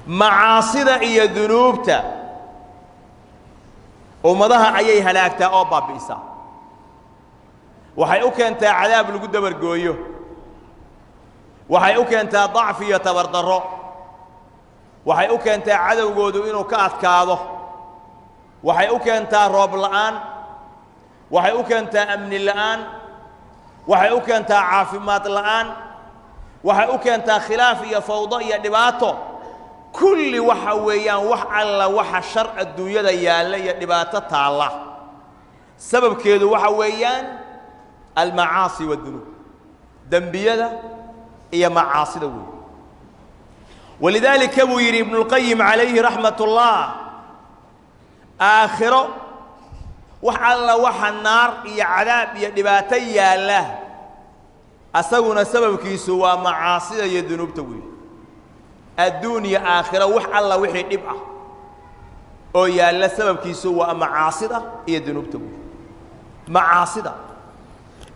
macaasida iyo dunuubta ummadaha ayay halaagtaa oo baabi'isa waxay u keentaa cadaab lagu dabargooyo waxay u keentaa dacfi iyo tabardaro waxay u keentaa cadowgoodu inuu ka adkaado waxay u keentaa roob la'aan waxay u keentaa amni la'aan waxay u keentaa caafimaad la'aan waxay u keentaa khilaaf iyo fawdo iyo dhibaato kulli waxa weeyaan wax alla waxa shar adduunyada yaalla iyo dhibaato taala sababkeedu waxa weeyaan almacaasi wadunub dambiyada iyo macaasida weey ولذلك أبو يري ابن القيم عليه رحمة الله آخره وحل وح النار يا عذاب يا دباتي يا الله أسونا سبب كيسوا معاصي يذنوب توي الدنيا آخرة وحل وحي نبعه أو يا الله سبب كيسوا معاصي يذنوب توي معاصي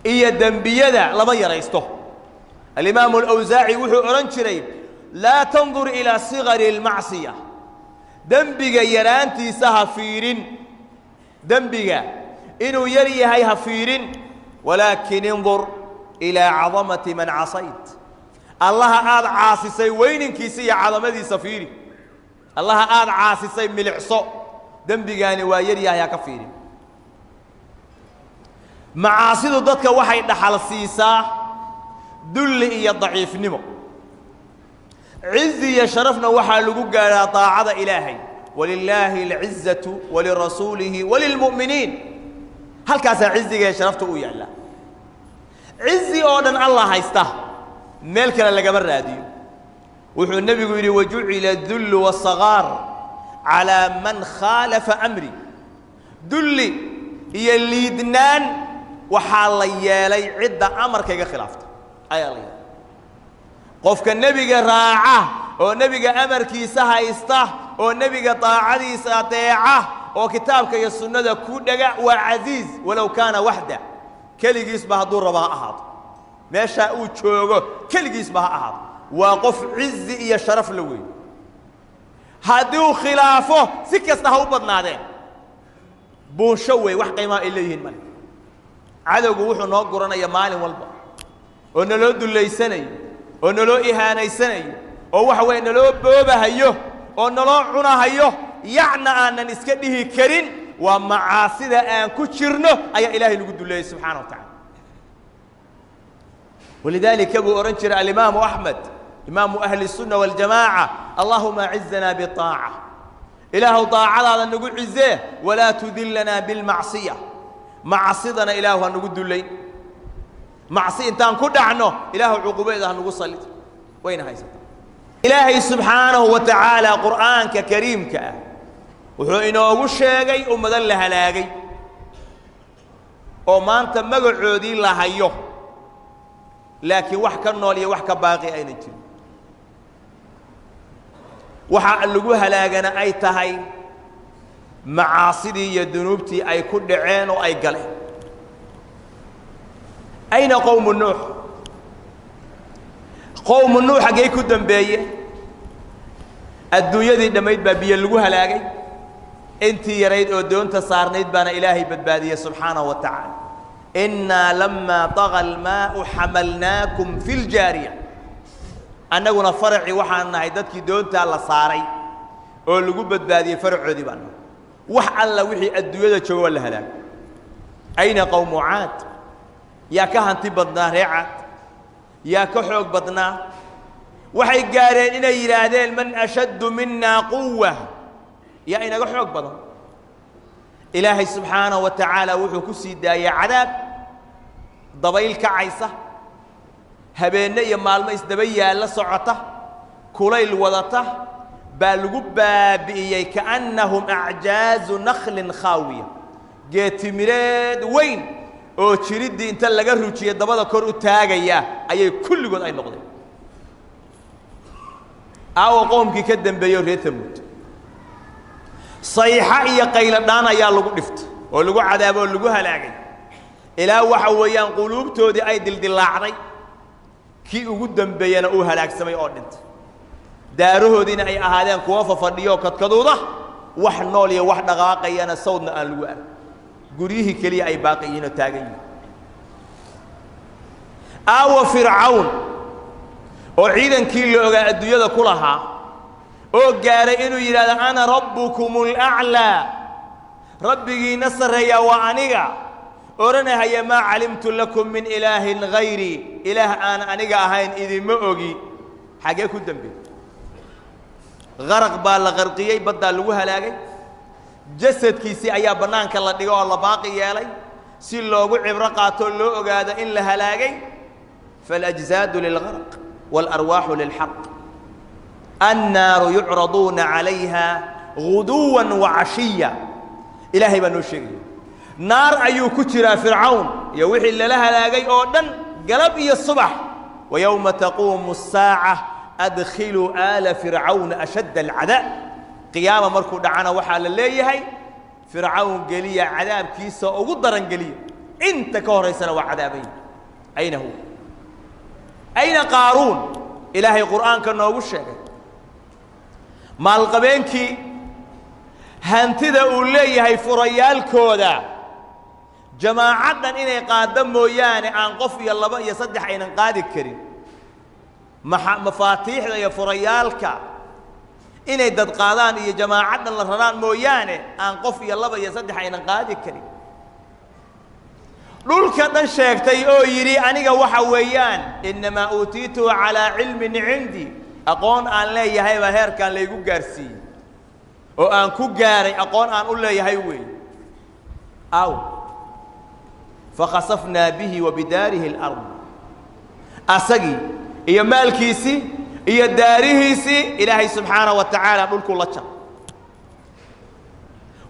إيه الدنبية ده لما يريسته الإمام الأوزاعي وحي أورنشري لا تنظر إلى صغر المعصية دنبيغا يرانتي سهفيرين دنبيغا إنو يري هاي هفيرين ولكن انظر إلى عظمة من عصيت الله آد عاصي وين كيسي عظمتي سفيري الله آد عاصي ملعصو دنبيغاني ويري هاي كفيرين معاصي ضدك وحي دحل سيسا دل إيا ضعيف نمو عزي يا شرفنا وحالو قال طاعة إلهي ولله العزة ولرسوله وللمؤمنين هل كاس عزي يا شرفته يا الله عزي أولاً الله هيسته ملك لقى الراديو وحو النبي يقول وجعل الذل والصغار على من خالف أمري دلي يليدنان وحاليالي عدة أمر كي خلافته أي الله قفك النبي راعه والنبي أمركيسا هيسته والنبي طاعديسا طيعه وكتابك يا السنة كودغا وعزيز ولو كان وحده كليجيس بهدور بها أحد ما شاءوا تشوغو كليجيس بها أحد وقف عز يا شرف لوي هادو خلافه سكسنا هو بدنادين بوشوي wax qiimo ilayhin mal cadawgu wuxuu noo guranaya maalin walba oo naloo duleysanayo oo naloo ihaanaysanayo oo waxa weey naloo boobahayo oo naloo cunahayo yacna aanan iska dhihi karin waa macaasida aan ku jirno ayaa ilaahay nagu duleeyay subhanahu wa ta'ala ولذلك ابو اورنجر الامام احمد امام اهل السنه والجماعه اللهم اعزنا بالطاعه إله طاعة نقول عزيه ولا تذلنا بالمعصية معصيتنا إله نقول لي معصية أنت كل عنه إله عقوبة إذا نقول صليت وين هاي إلهي سبحانه وتعالى قرآن كريم كأ وحينه وشاقي ومدل هلاقي وما أنت مقعودي الله هيو لكن وحكا نولي وحكا باقي أين تجي waxa lagu halaagana ay tahay macaasidii iyo dunuubtii ay ku dhaceen oo ay galeen ayna qawm nuux xagee ku dambeeyay adduunyadii dhamayd baa biyo lagu halaagay intii yarayd oo doonta saarnayd baana ilaahay badbaadiyay subhanahu wa ta'ala inna lamma tagha al-maa'u hamalnaakum fil jaariya annaguna farci waxaan nahay dadkii doonta la saaray oo lagu badbaadiyay farcoodi baan wax alla wixii adduunyada jooga la halaag ayna qawm aad ya ka hanti badnaa reecad ya ka xoog badnaa waxay gaareen inay yiraahdeen man ashaddu minna quwwa ya inaga xoog badan ilaahay subhanahu wa ta'ala wuxuu ku sii daayay cadaab dabayl kacaysa habeenna iyo maalmo isdaba yaala socota kulayl wadata baa lagu baabi'iyay kaannahum a'jaazu nakhlin khawiya geetimireed weyn oo jiridii inta laga rujiyo dabada kor u taagaya ayay kulligood ay noqdeen aawo qoomkii ka dambeeyo reer Thamud sayxa iyo qayladaan ayaa lagu dhiftay oo lagu cadaabo oo lagu halaagay ilaa waxa weeyaan quluubtoodii ay dildilaacday kii ugu dambeeyana uu halaagsamay oo dhintay daarohoodiina ay ahaadeen kuwa fafadhiyo kadkaduuda wax nool iyo wax dhaqaaqayana sawdna aan lagu arag guryihii kaliya ay baaqiyiin oo taagan yihiin aawa fircawn oo ciidankii la ogaa adduunyada ku lahaa oo gaaray inuu yidhaahdo ana rabbukumul a'laa rabbigiina sarreeya waa aniga oranahaya maa calimtu lakum min ilaahin hayri ilaah aan aniga ahayn idinma ogi xagee ku dambe غرق baa la qarqiyay badda lagu halaagay jasadkiisi ayaa banaanka la dhigo oo la baaqi yeelay si loogu cibro qaato loo ogaado in la halaagay فالأجساد للغرق والأرواح للحق النار يعرضون عليها غدوا وعشيا إلهي بنو الشيء نار أيو كترى فرعون يوحي اللي لها لاقي أودن قلب الصبح ويوم تقوم الساعة أدخلوا آل فرعون أشد العذاب قيامة مركو دعانا وحال اللي هي فرعون قليا عذاب كيسا وقدرا قليا انت كهريسنا وعذابين أين هو أين قارون إلهي قرآن كان نوغوش مال قبينكي هانتدا أولي هاي فريال كودا جماعتنا إني قادم موياني عن قفي الله بقى يصدح إن قاد الكريم مفاتيح يا فريالك إني دد قادان يا جماعتنا الرنان موياني عن قفي الله بقى يصدح إن قاد الكريم dhulka dhan sheegtay oo yiri aniga waxa weeyaan inma utiitu ala ilmin indi aqoon aan leeyahay ba heerkan la igu gaarsiiyay oo aan ku gaaray aqoon aan u leeyahay weey aw fakhasafna bihi wa bidarihi al-ard asagi iyo maalkiisi iyo daarihiisi ilaahay subhanahu wa ta'ala dhulku la jab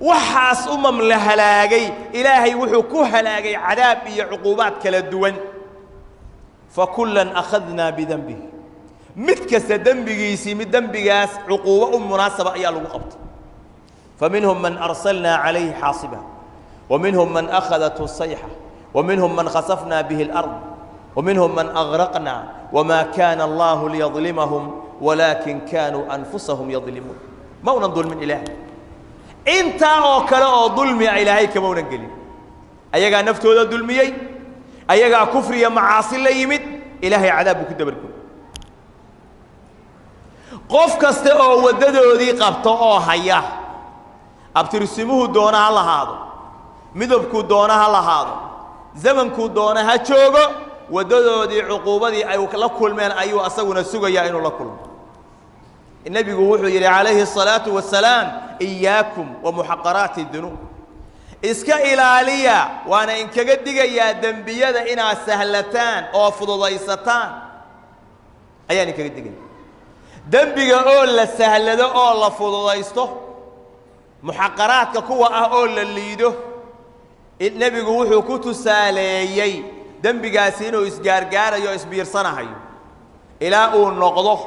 waxaas la halaagay ilaahay wuxuu ku halaagay cadaab iyo cuqubaad kala duwan fakullan akhadna bidambihi mid kasta dambigiisi mid dambigaas cuquba munaasaba ayaa lagu qabtay faminhum man arsalna alayhi hasiba ومنهم من أخذته الصيحة ومنهم من خسفنا به الأرض ومنهم من أغرقنا وما كان الله ليظلمهم ولكن كانوا أنفسهم يظلمون ما نظلم من إله انت او كلا او ظلمي الهي كما ونقلي ايغا نفتودا ظلميي ايغا كفر يا معاصي لا يمد الهي عذابك دبركم قف كسته او وددودي قبطو او هيا ابترسمه دونا لهادو مدبكو دونا لهادو زمنكو دونا ها جوغو وددودي عقوبدي اي لا كلمين ايو اسغنا سغيا انو لا كلمو النبي وحي عليه الصلاة والسلام إياكم ومحقرات الذنوب إسكا إلالية وأنا إنك قد يا دنبية إنا سهلتان أو فضضيستان أياني كقد دنبية أول السهلة أول فضضيسته محقرات كقوة أول الليده النبي وحي كتو ساليي دنبية سينو إسجارجار يو إسبير صنعي إلى أول نقضه